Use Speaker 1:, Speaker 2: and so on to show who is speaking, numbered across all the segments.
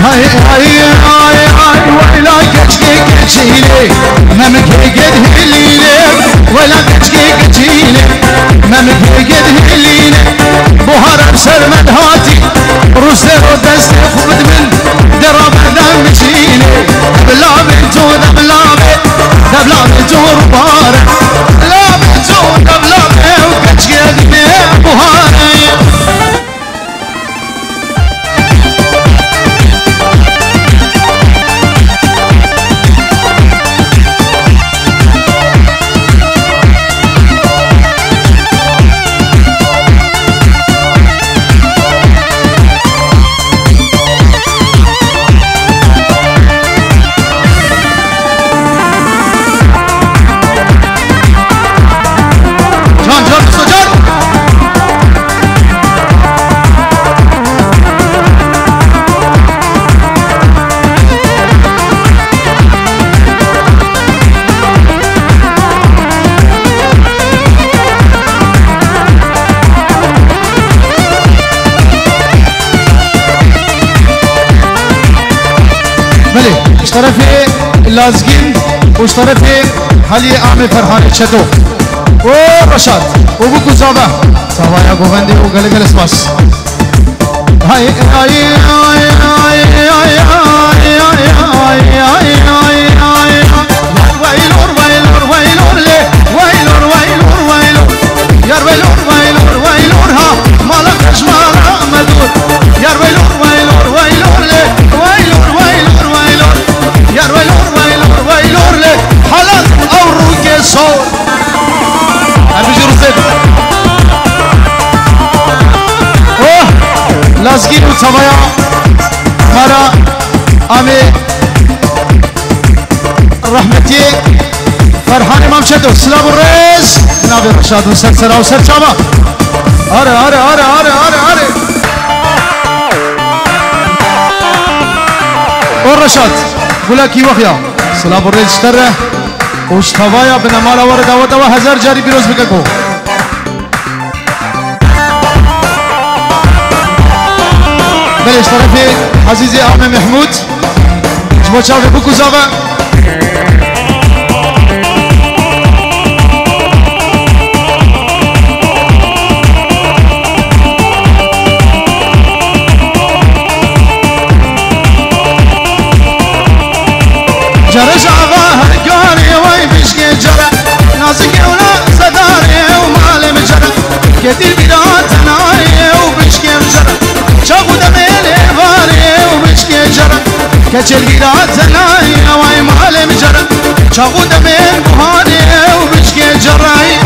Speaker 1: هاي هاي هاي هاي ولا كشكي كشيلي ممكي قد هليلي ولا كشكي كشيلي ممكي قد هليلي بهار بسر مدهاتي روسي ودست خبد من درب دم مشيلي بلا بنتو دبلا بنتو ربارة لا بنتو دبلا وكشكي قد بهاري طرفي اللازقين وش طرفي حالي عامل فرحان شدو ورشاد وبوكو زابا صابا يا غوفندي وقال اسماس هاي هاي هاي هاي هاي هاي هاي هاي هاي ويلور ويلور ويلور لي ويلور ويلور ويلور يا ويلور ويلور ويلور ها مالك شمال مدور يا ويلور ويلور ويلور لي ويلور ويلور ويلور يا ويلور ويلور ويلور لي حلال او روكي صور ابي جرزت اوه لازقين وصبايا مرا امي رحمتي فرحان امام شدو سلام الرئيس نابي رشاد وسلسلة وسلسلة اري اري اري اري اري اري والرشاد بولاكي وخيا سلام الرئيس اشتره واشتوايا بنمالا ورد ودوا هزار جاري بيروز بككو بلش طرفي عزيزي عمي محمود جبو شافي بوكو زابا جرش آغا هرگاری وی بشکی جره نازکی ولا صداری ومالي مجره كتير بيرات ناي وبشكي مجره شاقو دميلي باري وبشكي جره كتير بيرات ناي وي مالي مجره شاقو دميل بهاري وبشكي جراي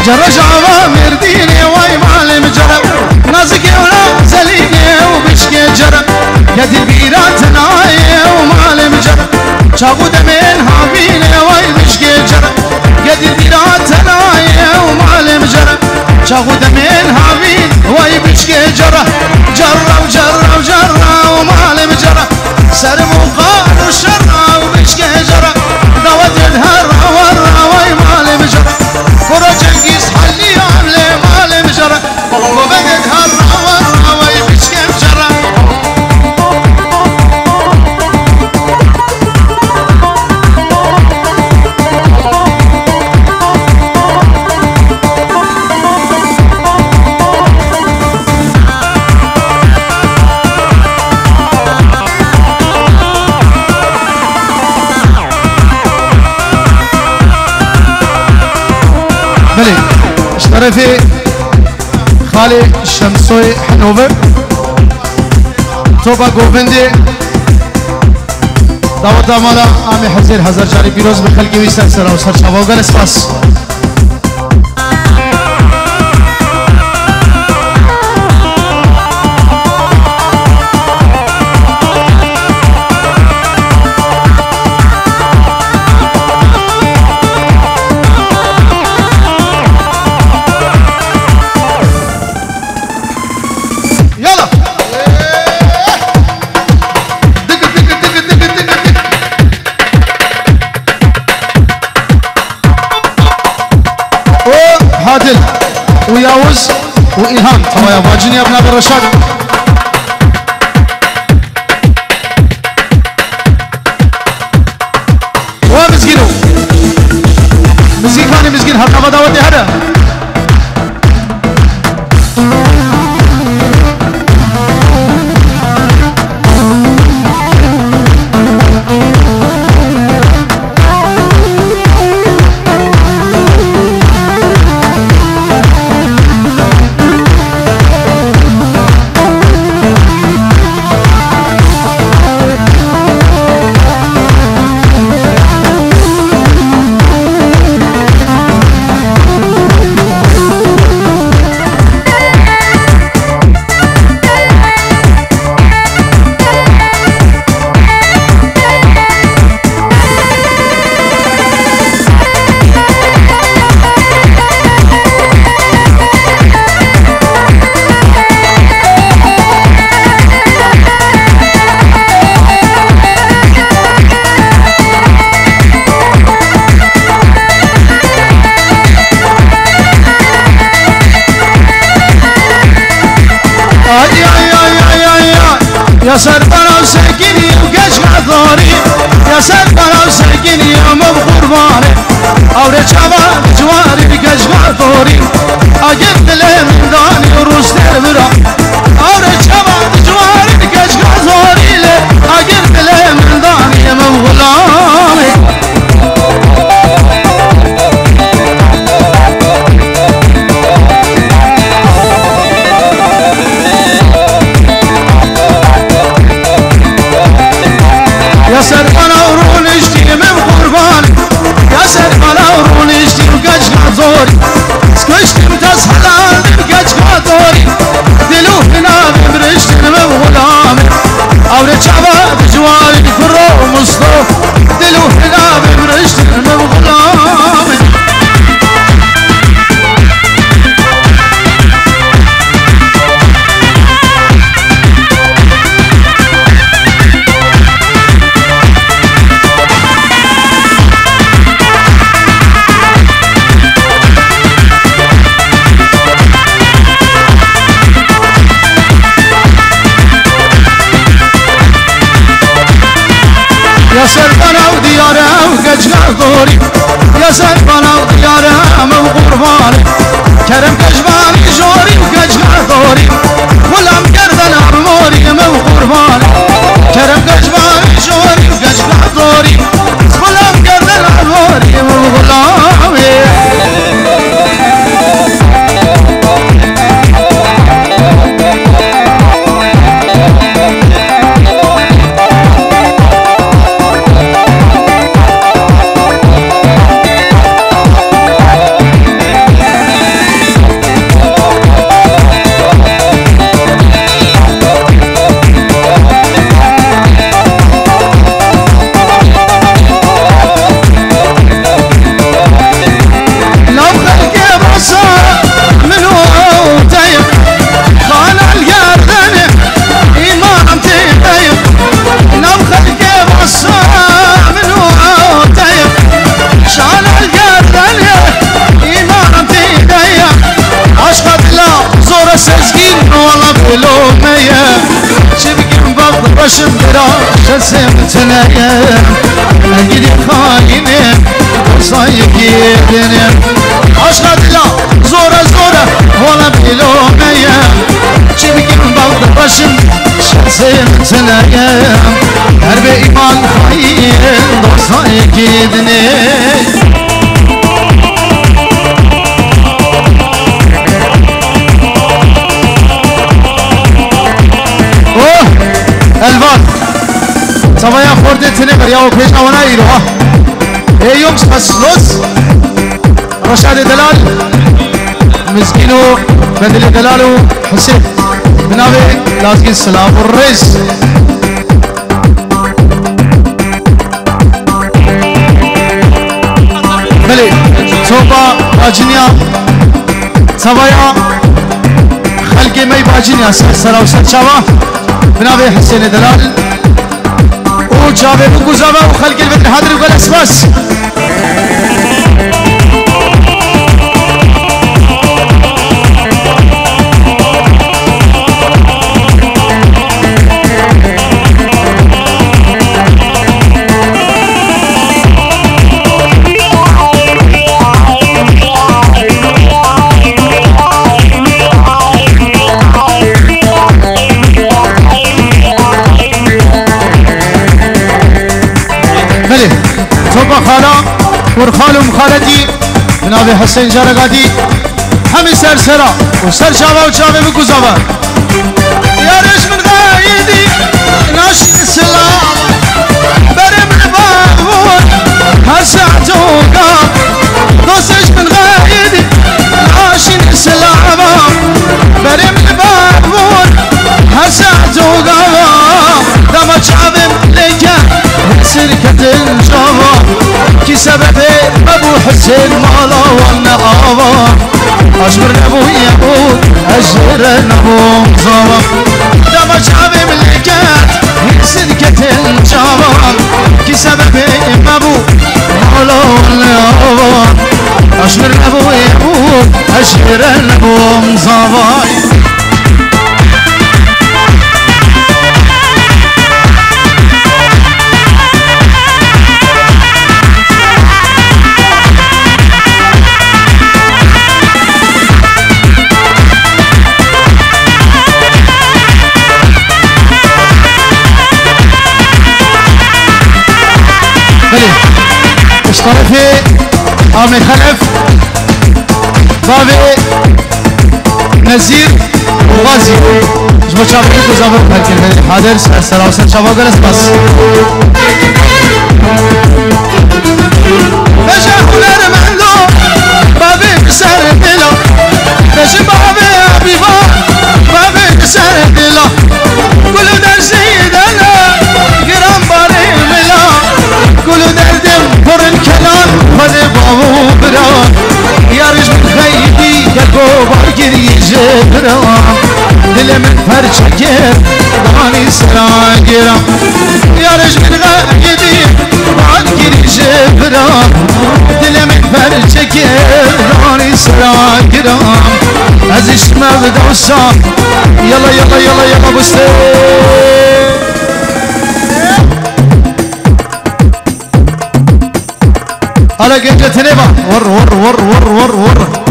Speaker 1: جرش عوامر ديني واي معلم جرب نازكي ولا زليني وبشكي جرب يد البيرات ناي ومعلم جرب شاقو دمين هاميني واي بشكي جرب يد البيرات ناي ومعلم جرب شاقو دمين هامين واي بشكي جرب جرب جرب جرب ومعلم جرب سرم وقال وشرب وبشكي جرب دوت الهر ورا واي معلم جرب فرجنجيز حلي عملي مالي مجرى وبقت هالرا ورا وي بشكي مجرى بلي اشترفي خالي شمسوي حنوفر توبا غوفندي دعوت مالا عمي حزير هزار جاري بيروز بخلقي ويسر سرا وسر شباوغل اسپاس يلا عادل وياوز وإلهام توايا باجني ابن أبي رشاد ومسكينو مسكين كاني مسكين هرنا بدا ودي هذا يا سربنا وسكني وقش غثوري يا سربنا وسكني يا مبقرباني أوري شباب جواري بقش غثوري أجبت له من داني وروس تربرا أوري شباب جواري بقش غثوري أجبت له من داني يا مبغلاني يا سربنا ورونشتي من قربان يا سربنا ورونشتي وقش غزوري سكشت متسحلان بقش غزوري دلو هنا بمرشتي من غلامي أولي شعبات جواري كرو مصطوف دلو هنا بمرشتي من غلامي يا سربنا وديارها وقش غثوري يا سربنا وديارها من قرباني كرم كشباني جوري وقش غثوري ولم كردنا بموري من قرباني كرم كشباني جوري وقش غثوري ولم كردنا بموري من غلامي باشم برا سمتنايا اجري خاينه وصايقي دنيا عشقت لا زوره زوره ولا بلوميا شبكي بغض باشم سمتنايا هرب ايمان خاين وصايقي دنيا الوان سمایا خورده تنه بریا و پیش نوانا ایروها ایوم سپسلوس رشاد دلال مسکینو بدل دلالو حسین بناوه لازگی سلام الرئیس بله صوبا باجنیا سمایا خلقی می باجنیا سراو سرچاوا بناوه حسين دلال وجابه بقوزابه وخلق البدر حاضر وقال اسباس خالم خالدی جناب حسین جرگادی همه سرسرا و سر شاوه و چاوه بگذابه یارش من غایدی ناشی سلام برم نباون هر ساعت وقا دوستش من غایدی ناشی سلام برم نباون هر ساعت وقا دما چاوه لکه سركة الجواب كي سبب ابو حسين مالا والنقابة اشبر ابو يابود اشبر ابو مصابة دما شعبي ملكات سركة الجواب كي سبب ابو مالا والنقابة اشبر ابو يابود اشبر ابو مصابة طرفي عامل خلف بابي نزير وغازي جمع شابك وزابر بهالكلمة حاضر السلام عليكم شباب جلس بس بجا خلال مهلو بابي بسر دلو بجا بابي حبيبا بابي بسر دلو كل در سيدنا قرام باري ملا كل دردم پر الكلام خد بابو برا يارج من خيدي يكو بارجري جبرا دل من فرشكر داني سراجرا يارج من خيدي بارجري جبرا دل من فرشكر داني سراجرا عزيز مغد وصام يلا يلا يلا يلا بستي على جنجة تنبا ور ور ور ور ور ور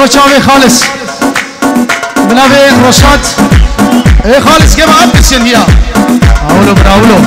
Speaker 1: وجبه خالص بنابه رشاد ايه خالص كيف عاد بسين هي اولو براولو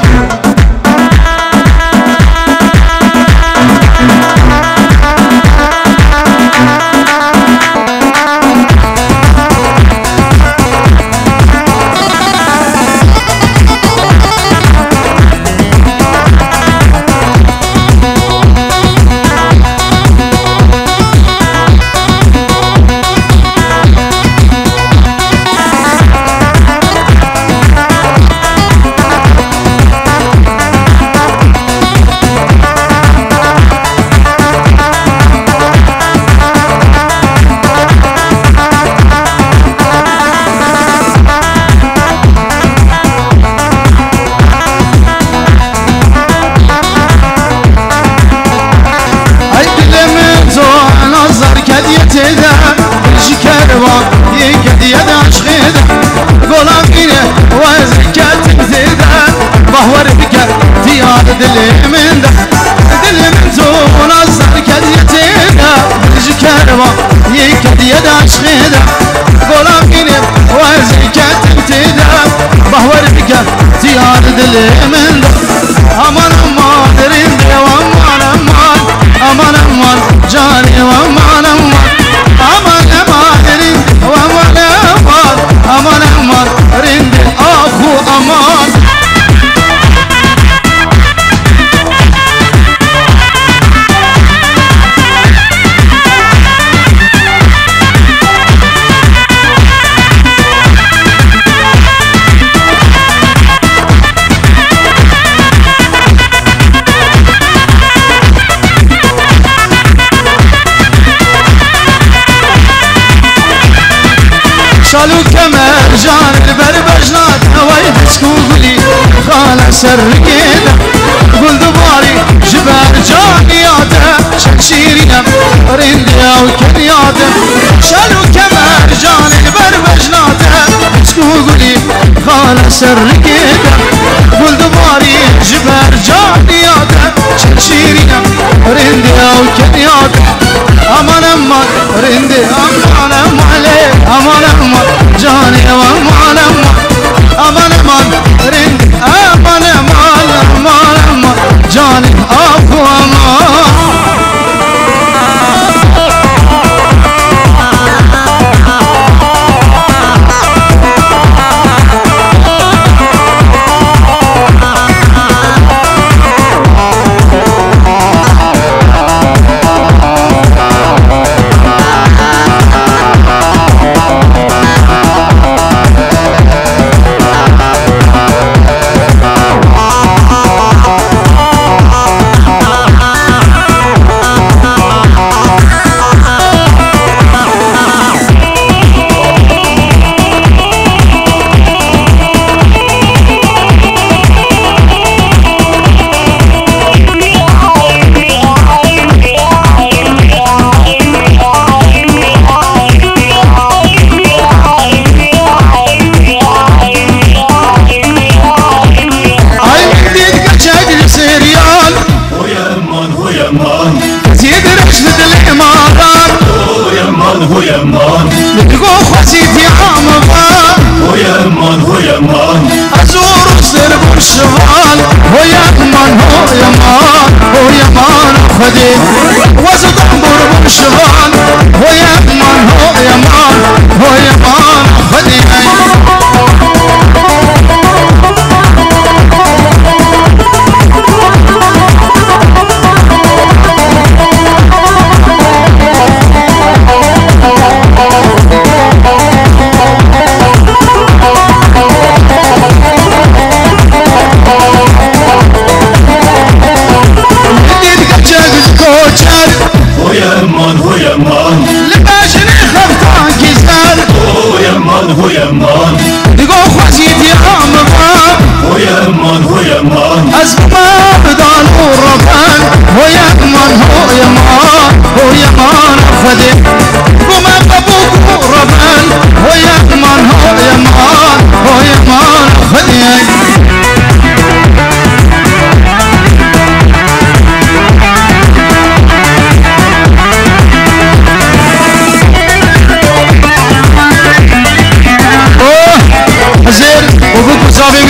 Speaker 1: شالو كمر جان البربجنات هواي بسكوغلي خاله سرقينا قول دباري جبال جانياته شكشيرينا رنديا وكنياته شالو خال سرقيده قول دباري جبر جانياده شرشيرينا رندي او كنياده امان امان رندي امان امان امان امان جاني امان امان امان امان رندي امان امان امان امان جاني ابو امان
Speaker 2: هو يمان
Speaker 1: نتقو خزيتي عمضان
Speaker 2: هو يمان هو يمان
Speaker 1: أزور السرب والشمال هو يمان هو يمان هو يمان خدي وزدنبر بالشمال هو يمان هو يمان هو يمان خدي
Speaker 2: هو يمان هو يمان
Speaker 1: لباشني خفتان كيزال
Speaker 2: هو يمان هو يمان
Speaker 1: تقو خزيتي عمضان
Speaker 2: هو يمان هو يمان
Speaker 1: أسماء بدان وربان هو يمان هو يمان هو يمان خدي وما بابوك وربان هو يمان هو يمان هو يمان خدي زين وبوك صافي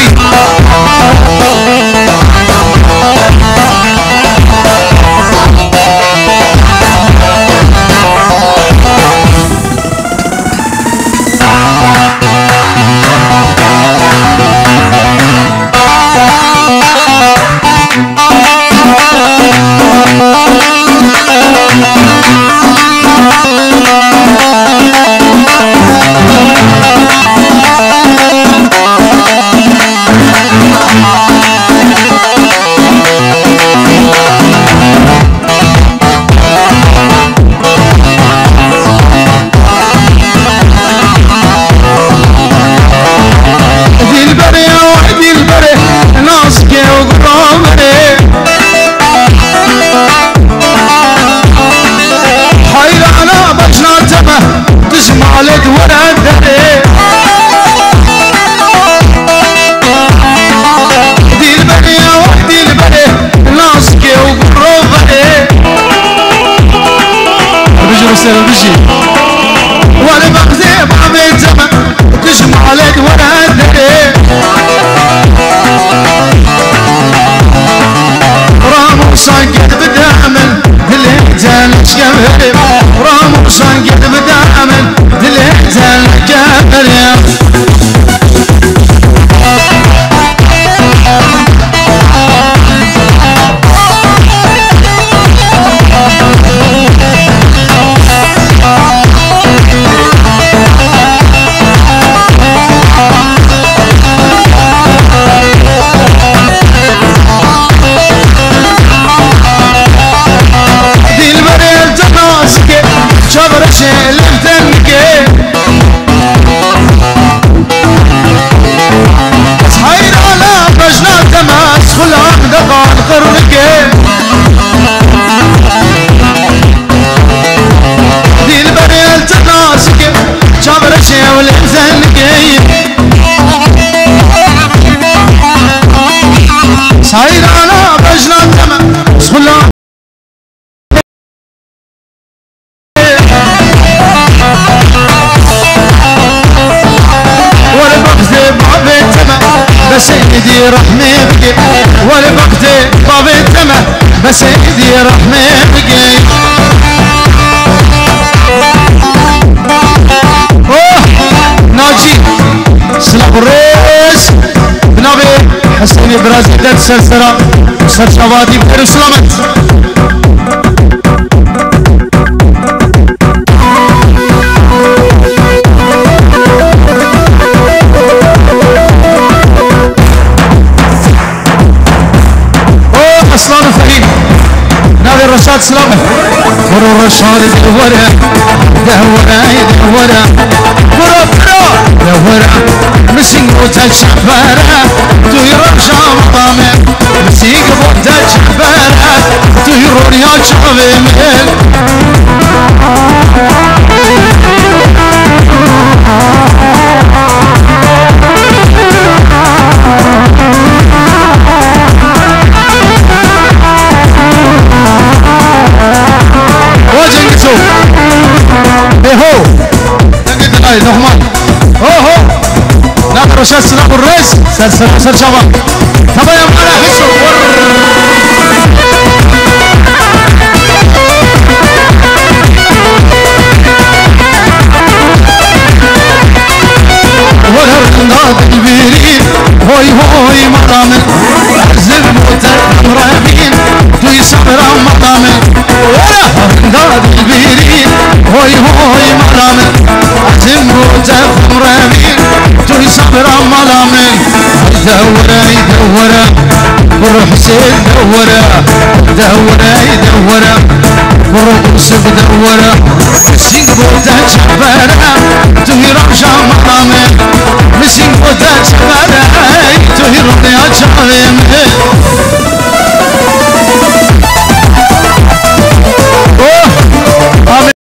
Speaker 1: تجمالك ورا الدري دي البني يا وحدي البني ناسكي وقروبني بيجي رسالة بيجي وانا بغزي بعمل زمن تجمالك ورا الدري رامو صنقت بدعمل دلهجان شمهرب رامو صنقت بدعمل دلهجان كبريم سايرانا بجنا تما سخلا والبغزة بابي تما بسيدي رحمي بقي والبغزة بابي تما بسيدي رحمي بقي ناجي سلام الرئيس بنابي حسيني برازيل سلسلة سرشوادي بخير وسلامت أصلان الفريق نادي الرشاد سلامة برو الرشاد دورة دورة دورة برو دورة مسيق بوتا شعبارة تهيرون شام طامع مسيق بوتا شعبارة تهيرون يا شعبي مهل هو تقعد هاي نغمان هو ناظر رشاد سلام الرئيس سلسلة شباب تبا يا معنا حسو والهرناد البيرين هوي هوي مرامن زبوت المرابين توي صبر مرامن والهرناد البيرين هوي هوي مرامن زبوت المرابين توي صبر مرامن دورة دورة برو حسين دورة دورة دورة برو يوسف دورة زبوت شبارة توي رمشا مرامن مسين بوتا شبارة تهيرون يا شعبي